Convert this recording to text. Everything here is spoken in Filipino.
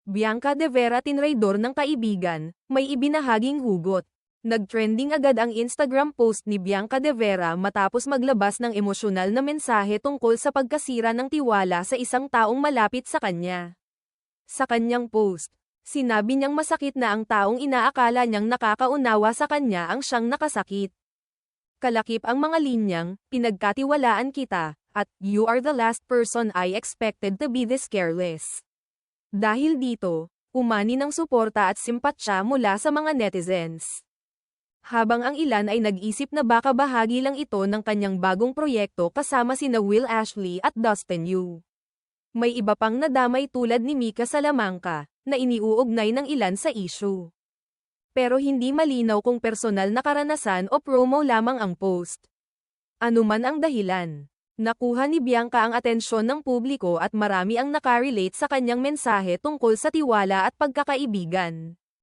Bianca De Vera tinraydor ng kaibigan, may ibinahaging hugot. Nag-trending agad ang Instagram post ni Bianca De Vera matapos maglabas ng emosyonal na mensahe tungkol sa pagkasira ng tiwala sa isang taong malapit sa kanya. Sa kanyang post, sinabi niyang masakit na ang taong inaakala niyang nakakaunawa sa kanya ang siyang nakasakit. Kalakip ang mga linyang, pinagkatiwalaan kita, at you are the last person I expected to be this careless. Dahil dito, umani ng suporta at simpatsya mula sa mga netizens. Habang ang ilan ay nag-isip na baka bahagi lang ito ng kanyang bagong proyekto kasama sina Will Ashley at Dustin Yu. May iba pang nadamay tulad ni Mika Salamanca, na iniuugnay ng ilan sa issue. Pero hindi malinaw kung personal na karanasan o promo lamang ang post. Ano man ang dahilan, nakuha ni Bianca ang atensyon ng publiko at marami ang nakarelate sa kanyang mensahe tungkol sa tiwala at pagkakaibigan.